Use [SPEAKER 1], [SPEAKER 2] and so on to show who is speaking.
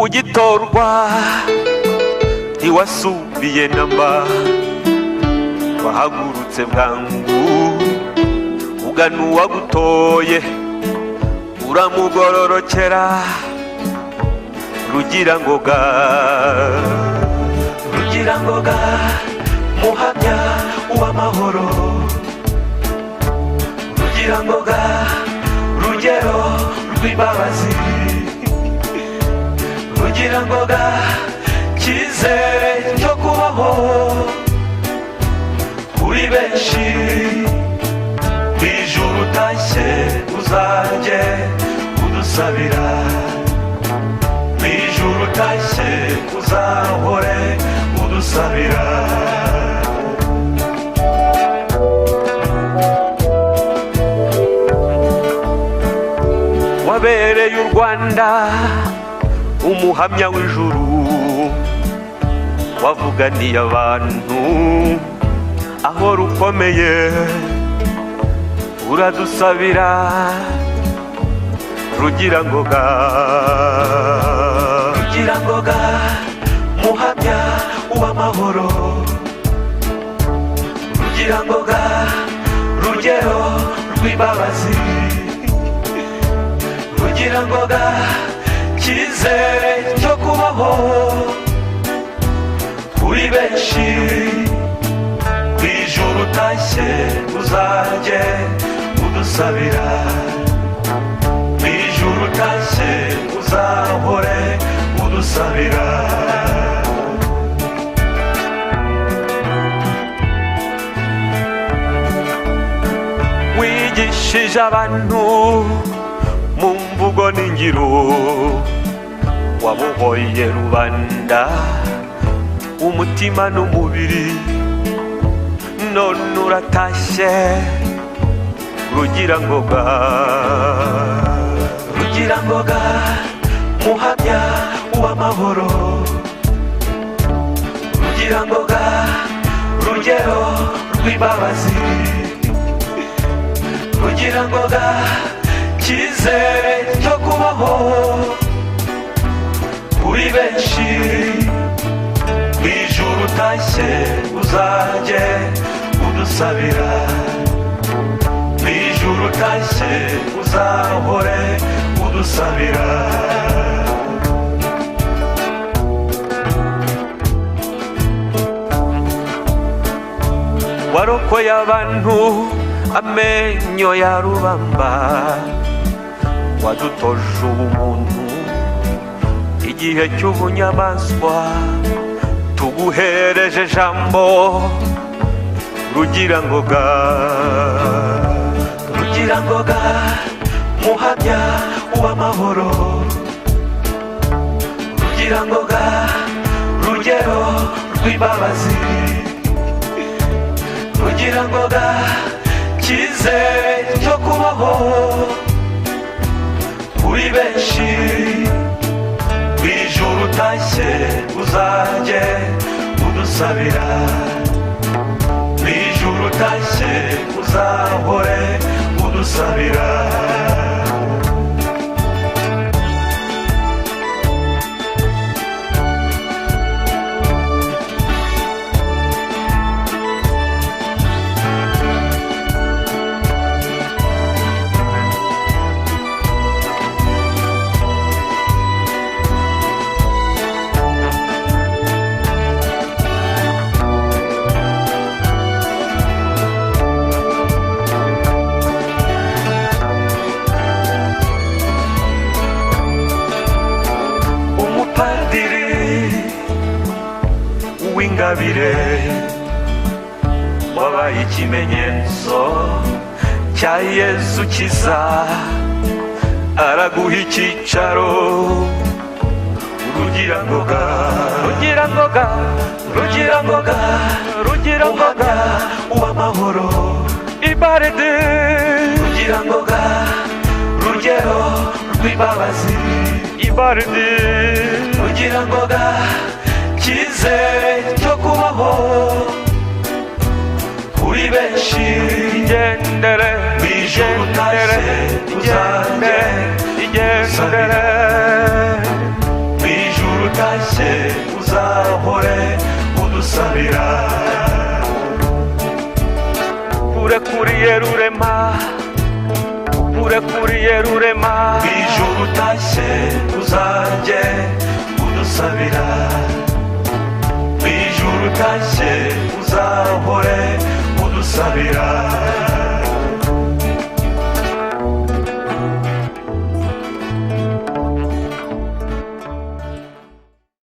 [SPEAKER 1] ugitorwa ntiwasubiye namba, wahagurutse bwangu ugana uwagutoye uramugororokera. Rugirangoga, Rugirangoga, muhamya uw'amahoro. Rugirangoga, rugero rw'imbabazi. Rugirangoga, cyizere cyo kubaho kuri benshi. Ijuru utashye uzajye udusabira, ijuru utashye uzahore udusabira. Wabereye u Rwanda umuhamya w'ijuru, wavuganiye abantu aho rukomeye. Uradusabira Rugirangoga, Rugirangoga, muhamya uw'amahoro. Rugirangoga, rugero rw'imbabazi. Rugirangoga, cyizere cyo kubaho kuri benshi. Ijuru utashye uzajye udusabira, ijuru utashye uzahore udusabira. Wigishije abantu mu mvugo n'ingiro, wabohoye rubanda umutima n'umubiri. None uratashye Rugirangoga, Rugirangoga, muhamya uw'amahoro. Rugirangoga, rugero rw'imbabazi. Rugirangoga, cyizere cyo kubaho kuri benshi. Ijuru utashye uzajye udusabira, ijuru utashye uzahore udusabira. Warokoye abantu amenyo ya rubamba, wadutoje ubumuntu igihe cy'ubunyamaswa. Tuguhereje jambo Rugirangoga, Rugirangoga, muhamya uw'amahoro. Rugirangoga, rugero rw'imbabazi. Rugirangoga, cyizere cyo kubaho kuri benshi. Ijuru utashye uzajye udusabira, ijuru utashye uzahore udusabira. Uw'ingabire, wabaye ikimenyetso cya Yesu kiza, araguha icyicaro. Rugirangoga, Rugirangoga, Rugirangoga, Rugirangoga, uw'amahoro. Ibarede, Rugirangoga, rugero rw'imbabazi. Ibarede, Rugirangoga, cyizere cyo kubaho kuri benshi. Igendere, ijuru utashye uzajye udusabira, uzahore udusabira. Urekuriye rurema, urekuriye rurema, ijuru utashye uzajye udusabira. Ijuru utashye uzahore